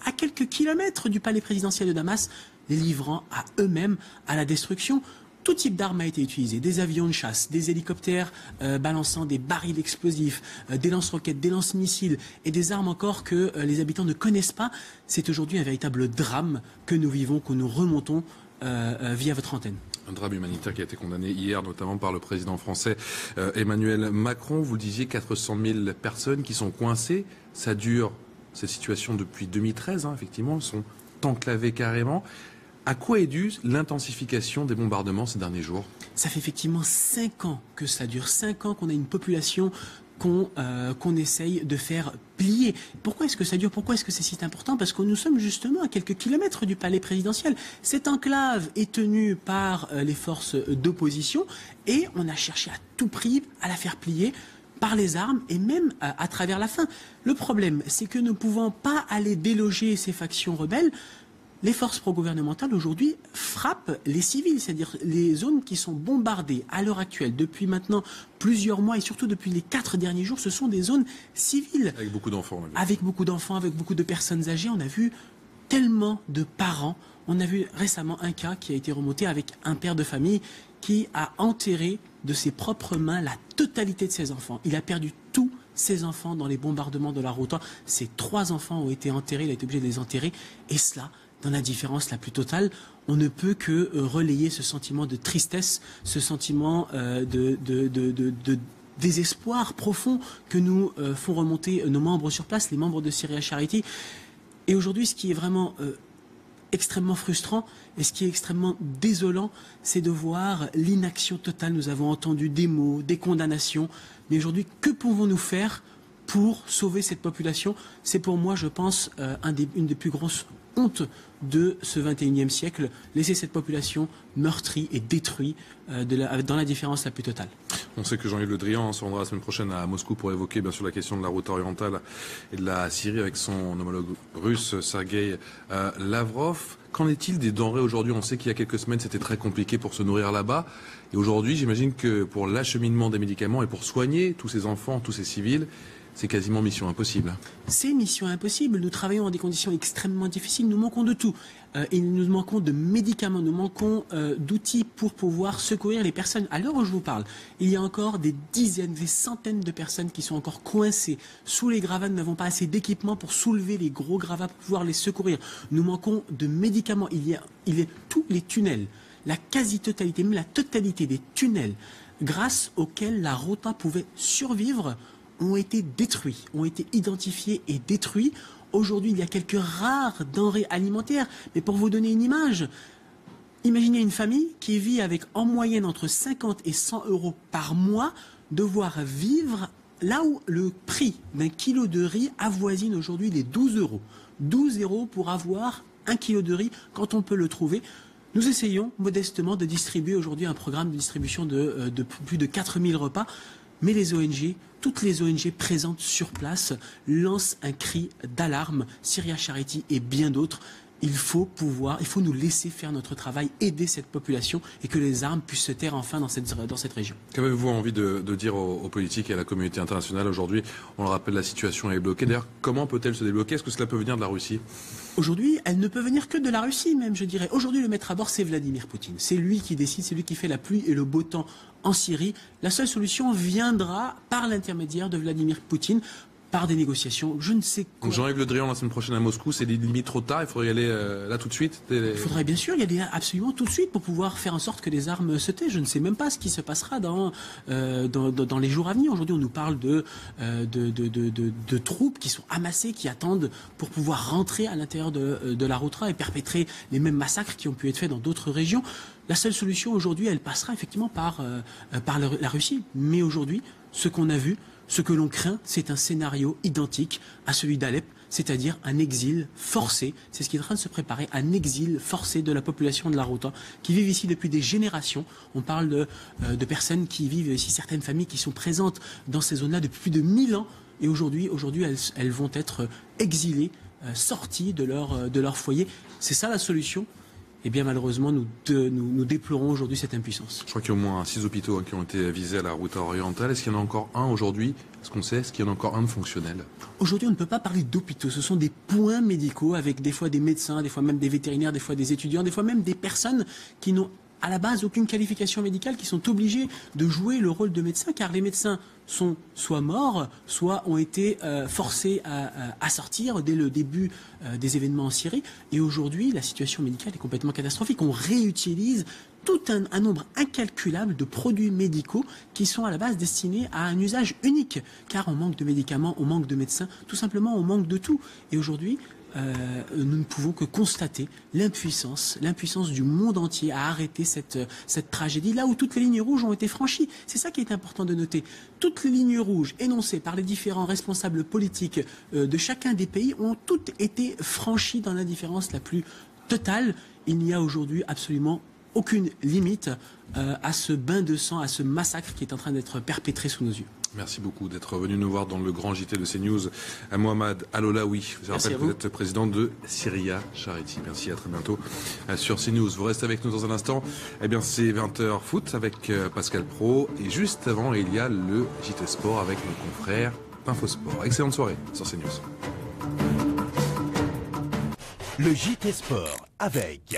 à quelques kilomètres du palais présidentiel de Damas, les livrant à eux-mêmes à la destruction. Tout type d'armes a été utilisé, des avions de chasse, des hélicoptères balançant des barils explosifs, des lance-roquettes, des lance-missiles et des armes encore que les habitants ne connaissent pas. C'est aujourd'hui un véritable drame que nous vivons, que nous remontons via votre antenne. Un drame humanitaire qui a été condamné hier, notamment par le président français Emmanuel Macron. Vous le disiez, 400 000 personnes qui sont coincées. Ça dure, cette situation, depuis 2013, effectivement. Elles sont enclavées carrément. À quoi est due l'intensification des bombardements ces derniers jours? Ça fait effectivement 5 ans que ça dure. 5 ans qu'on a une population qu'on essaye de faire plier. Pourquoi est-ce que ça dure? Pourquoi est-ce que c'est si important? Parce que nous sommes justement à quelques kilomètres du palais présidentiel. Cette enclave est tenue par les forces d'opposition et on a cherché à tout prix à la faire plier par les armes et même à travers la faim. Le problème, c'est que ne pouvant pas aller déloger ces factions rebelles, les forces pro-gouvernementales aujourd'hui frappent les civils, c'est-à-dire les zones qui sont bombardées à l'heure actuelle depuis maintenant plusieurs mois et surtout depuis les 4 derniers jours, ce sont des zones civiles. Avec beaucoup d'enfants. Avec beaucoup d'enfants, avec beaucoup de personnes âgées. On a vu tellement de parents. On a vu récemment un cas qui a été remonté avec un père de famille qui a enterré de ses propres mains la totalité de ses enfants. Il a perdu tous ses enfants dans les bombardements de la Ghouta. Ses 3 enfants ont été enterrés, il a été obligé de les enterrer. Et cela, dans la différence la plus totale, on ne peut que relayer ce sentiment de tristesse, ce sentiment de désespoir profond que nous font remonter nos membres sur place, les membres de Syria Charity. Et aujourd'hui, ce qui est vraiment extrêmement frustrant et ce qui est extrêmement désolant, c'est de voir l'inaction totale. Nous avons entendu des mots, des condamnations, mais aujourd'hui, que pouvons-nous faire pour sauver cette population? C'est pour moi, je pense, une des plus grosses hontes de ce 21e siècle, laisser cette population meurtrie et détruite dans la différence la plus totale. On sait que Jean-Yves Le Drian se rendra la semaine prochaine à Moscou pour évoquer bien sûr la question de la route orientale et de la Syrie avec son homologue russe Sergueï Lavrov. Qu'en est-il des denrées aujourd'hui? On sait qu'il y a quelques semaines c'était très compliqué pour se nourrir là-bas. Et aujourd'hui, j'imagine que pour l'acheminement des médicaments et pour soigner tous ces enfants, tous ces civils, c'est quasiment mission impossible. C'est mission impossible. Nous travaillons dans des conditions extrêmement difficiles. Nous manquons de tout. Nous manquons de médicaments, nous manquons d'outils pour pouvoir secourir les personnes. À l'heure où je vous parle, il y a encore des dizaines, des centaines de personnes qui sont encore coincées sous les gravats. Nous n'avons pas assez d'équipement pour soulever les gros gravats pour pouvoir les secourir. Nous manquons de médicaments. Il y a tous les tunnels, la quasi-totalité, même la totalité des tunnels grâce auxquels la Ghouta pouvait survivre ont été détruits, ont été identifiés et détruits. Aujourd'hui, il y a quelques rares denrées alimentaires. Mais pour vous donner une image, imaginez une famille qui vit avec en moyenne entre 50 et 100 euros par mois, devoir vivre là où le prix d'un kilo de riz avoisine aujourd'hui les 12 euros. 12 euros pour avoir un kilo de riz quand on peut le trouver. Nous essayons modestement de distribuer aujourd'hui un programme de distribution de plus de 4000 repas. Mais les ONG, toutes les ONG présentes sur place lancent un cri d'alarme. Syria Charity et bien d'autres. Il faut nous laisser faire notre travail, aider cette population et que les armes puissent se taire enfin dans cette région. Qu'avez-vous envie de dire aux politiques et à la communauté internationale aujourd'hui? On le rappelle, la situation est bloquée. D'ailleurs, comment peut-elle se débloquer? Est-ce que cela peut venir de la Russie? Aujourd'hui, elle ne peut venir que de la Russie même, je dirais. Aujourd'hui, le maître à bord, c'est Vladimir Poutine. C'est lui qui décide, c'est lui qui fait la pluie et le beau temps en Syrie. La seule solution viendra par l'intermédiaire de Vladimir Poutine, par des négociations, je ne sais quoi. Jean-Yves Le Drian la semaine prochaine à Moscou, c'est limite trop tard, il faudrait y aller là tout de suite? Il faudrait bien sûr y aller absolument tout de suite pour pouvoir faire en sorte que les armes se taisent. Je ne sais même pas ce qui se passera dans les jours à venir. Aujourd'hui, on nous parle de troupes qui sont amassées, qui attendent pour pouvoir rentrer à l'intérieur de la Ghouta et perpétrer les mêmes massacres qui ont pu être faits dans d'autres régions. La seule solution aujourd'hui, elle passera effectivement par la Russie. Mais aujourd'hui, ce qu'on a vu, ce que l'on craint, c'est un scénario identique à celui d'Alep, c'est-à-dire un exil forcé. C'est ce qui est en train de se préparer, un exil forcé de la population de la Ghouta, qui vivent ici depuis des générations. On parle de personnes qui vivent ici, certaines familles qui sont présentes dans ces zones-là depuis plus de 1000 ans. Et aujourd'hui elles vont être exilées, sorties de leur foyer. C'est ça la solution. eh bien malheureusement nous déplorons aujourd'hui cette impuissance. Je crois qu'il y a au moins 6 hôpitaux qui ont été visés à la route orientale. Est-ce qu'il y en a encore un aujourd'hui? Est-ce qu'on sait? Est-ce qu'il y en a encore un de fonctionnel? Aujourd'hui, on ne peut pas parler d'hôpitaux. Ce sont des points médicaux avec des fois des médecins, des fois même des vétérinaires, des fois des étudiants, des fois même des personnes qui n'ont à la base aucune qualification médicale, qui sont obligés de jouer le rôle de médecin, car les médecins sont soit morts, soit ont été forcés à sortir dès le début des événements en Syrie. Et aujourd'hui, la situation médicale est complètement catastrophique. On réutilise tout un nombre incalculable de produits médicaux qui sont à la base destinés à un usage unique, car on manque de médicaments, on manque de médecins, tout simplement on manque de tout. Et aujourd'hui, nous ne pouvons que constater l'impuissance du monde entier à arrêter cette tragédie, là où toutes les lignes rouges ont été franchies. C'est ça qui est important de noter. Toutes les lignes rouges énoncées par les différents responsables politiques de chacun des pays ont toutes été franchies dans l'indifférence la plus totale. Il n'y a aujourd'hui absolument aucune limite à ce bain de sang, à ce massacre qui est en train d'être perpétré sous nos yeux. Merci beaucoup d'être venu nous voir dans le grand JT de CNews. Mohamed Al-Olaoui, je rappelle que vous êtes président de Syria Charity. Merci, à très bientôt sur CNews. Vous restez avec nous dans un instant. Eh bien, c'est 20h foot avec Pascal Pro. Et juste avant, il y a le JT Sport avec nos confrères d'Infosport. Excellente soirée sur CNews. Le JT Sport avec